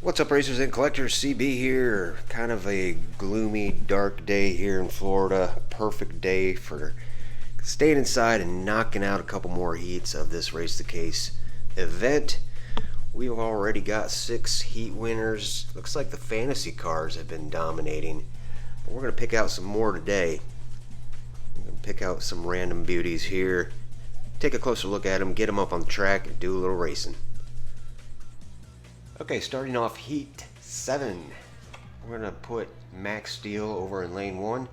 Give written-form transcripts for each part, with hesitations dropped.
What's up, racers and collectors? CB here. Kind of a gloomy, dark day here in Florida. Perfect day for staying inside and knocking out a couple more heats of this Race the Case event. We've already got 6 heat winners. Looks like the fantasy cars have been dominating. But we're going to pick out some more today. We're going to pick out some random beauties here. Take a closer look at them, get them up on the track, and do a little racing. Okay, starting off Heat 7. We're going to put Max Steel over in lane 1.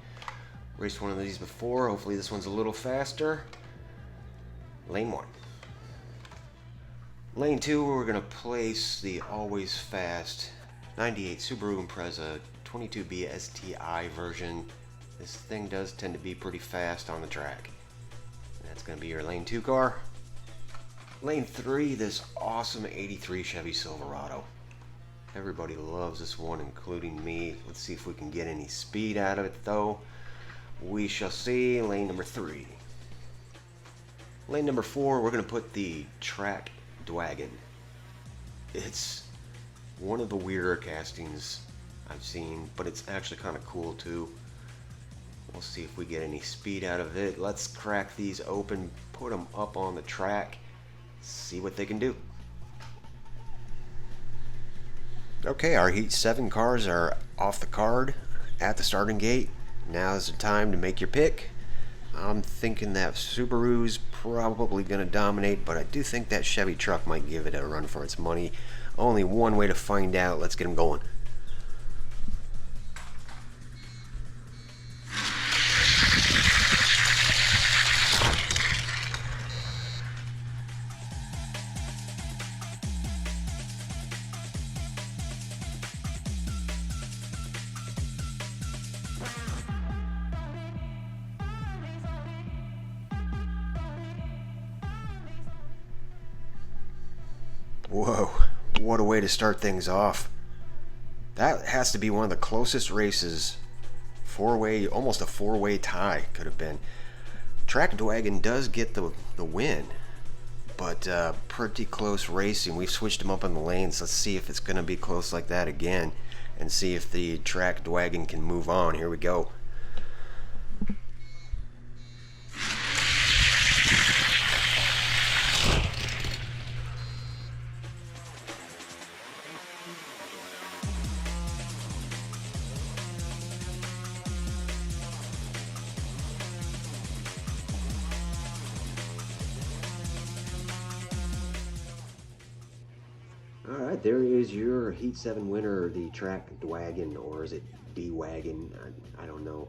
Raced one of these before. Hopefully this one's a little faster. Lane 1. Lane 2, we're going to place the always fast 98 Subaru Impreza 22B STI version. This thing does tend to be pretty fast on the track. That's going to be your lane 2 car. Lane 3, this awesome 83 Chevy Silverado. Everybody loves this one, including me. Let's see if we can get any speed out of it, though. We shall see. Lane number 3. Lane number 4, we're going to put the Track Dwagon. It's one of the weirder castings I've seen, but it's actually kind of cool, too. We'll see if we get any speed out of it. Let's crack these open, put them up on the track. See what they can do. Okay, our Heat 7 cars are off the card at the starting gate. Now's the time to make your pick. I'm thinking that Subaru's probably going to dominate, but I do think that Chevy truck might give it a run for its money. Only one way to find out. Let's get them going. Whoa, what a way to start things off. That has to be one of the closest races. Four-way, almost a four-way tie could have been. Track Dwagon does get the win, but pretty close racing. We've switched them up on the lanes. Let's see if it's going to be close like that again and see if the Track Dwagon can move on. Here we go. Alright, there is your Heat 7 winner, the Track Dwagon, or is it D-Wagon? I don't know.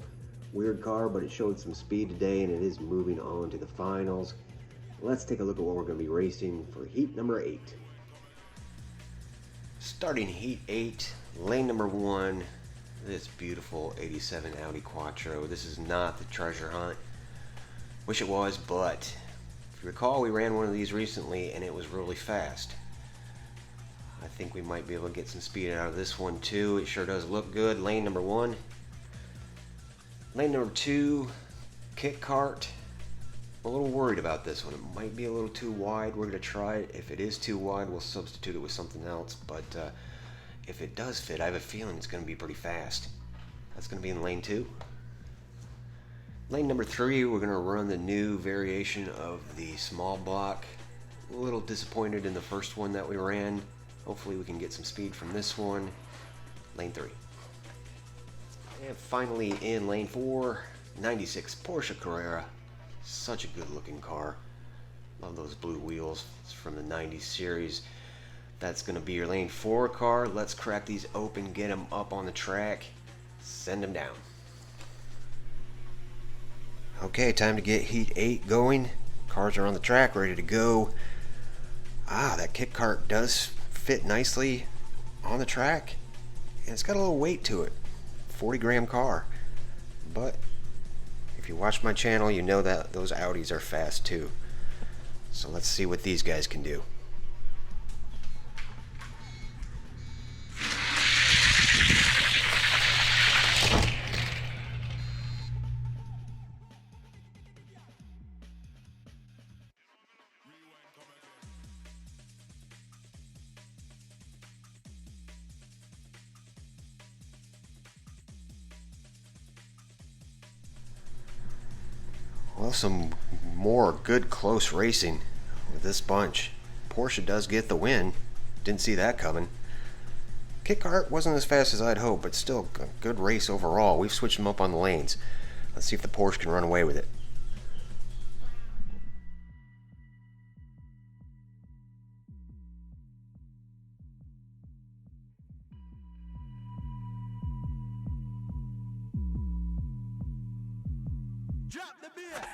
Weird car, but it showed some speed today, and it is moving on to the finals. Let's take a look at what we're going to be racing for Heat number 8. Starting Heat 8, lane number 1, this beautiful 87 Audi Quattro. This is not the treasure hunt. Wish it was, but if you recall, we ran one of these recently, and it was really fast. I think we might be able to get some speed out of this one too. It sure does look good. Lane number 1. Lane number 2, Kit Kart. I'm a little worried about this one. It might be a little too wide. We're going to try it. If it is too wide, we'll substitute it with something else. But if it does fit, I have a feeling it's going to be pretty fast. That's going to be in lane 2. Lane number 3, we're going to run the new variation of the small block. A little disappointed in the first one that we ran. Hopefully we can get some speed from this one. Lane 3. And finally in lane 4, 96 Porsche Carrera. Such a good looking car. Love those blue wheels. It's from the 90s series. That's going to be your lane 4 car. Let's crack these open, get them up on the track, send them down. Okay, time to get Heat 8 going. Cars are on the track, ready to go. That Kit Kart does fit nicely on the track, and it's got a little weight to it. 40-gram car, but if you watch my channel, you know that those Audis are fast too. So let's see what these guys can do. Well, some more good close racing with this bunch. Porsche does get the win. Didn't see that coming. Kit Kart wasn't as fast as I'd hoped, but still a good race overall. We've switched them up on the lanes. Let's see if the Porsche can run away with it. Drop the bass.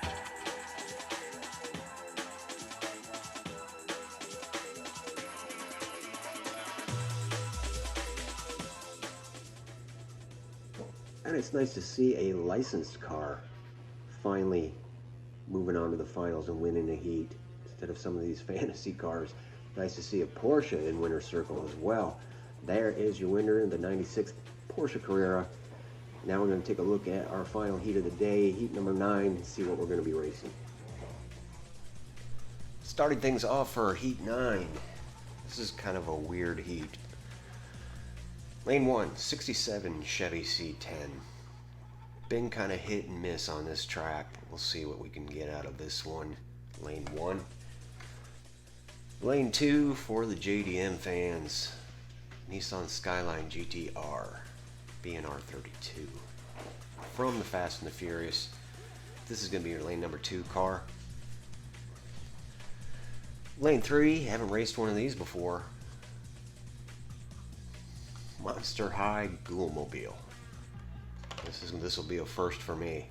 And it's nice to see a licensed car finally moving on to the finals and winning the heat instead of some of these fantasy cars. Nice to see a Porsche in winner's circle as well. There is your winner, the 96th Porsche Carrera. Now we're going to take a look at our final heat of the day, heat number 9, and see what we're going to be racing. Starting things off for heat 9. This is kind of a weird heat. Lane 1, 67 Chevy C10. Been kind of hit and miss on this track. We'll see what we can get out of this one. Lane 1. Lane 2 for the JDM fans. Nissan Skyline GTR. BNR 32. From the Fast and the Furious. This is going to be your lane number 2 car. Lane 3, haven't raced one of these before. Monster High Ghoulmobile. This will be a first for me.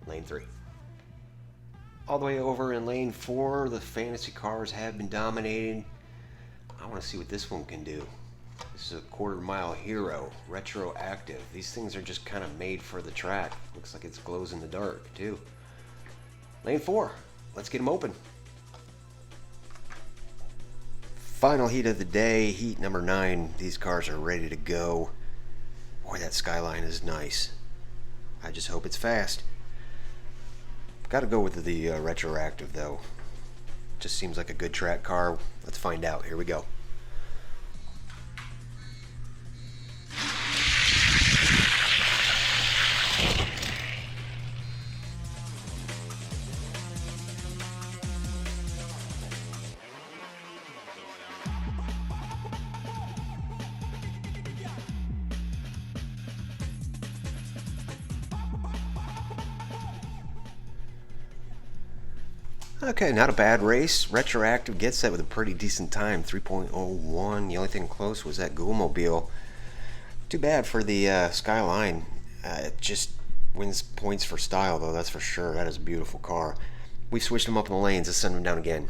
Lane 3. All the way over in lane 4, the fantasy cars have been dominating. I want to see what this one can do. This is a quarter-mile Hero, retroactive. These things are just kind of made for the track. Looks like it glows in the dark, too. Lane 4. Let's get them open. Final heat of the day, heat number 9. These cars are ready to go. Boy, that Skyline is nice. I just hope it's fast. Gotta go with the retroactive, though. Just seems like a good track car. Let's find out. Here we go. Okay, not a bad race. Retroactive gets that with a pretty decent time, 3.01. The only thing close was that Ghoulmobile. Too bad for the Skyline. It just wins points for style, though, that's for sure. That is a beautiful car. We've switched them up in the lanes. Let's send them down again.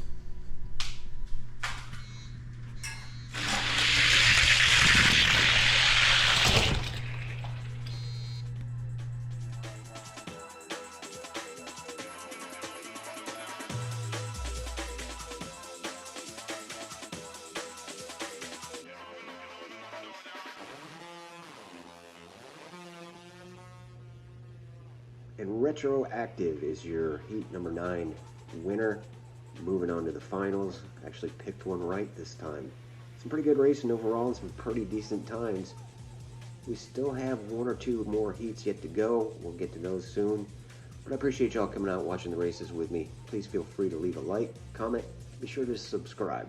And retroactive is your heat number 9 winner. Moving on to the finals. Actually picked one right this time. Some pretty good racing overall and some pretty decent times. We still have 1 or 2 more heats yet to go. We'll get to those soon. But I appreciate y'all coming out and watching the races with me. Please feel free to leave a like, comment, be sure to subscribe.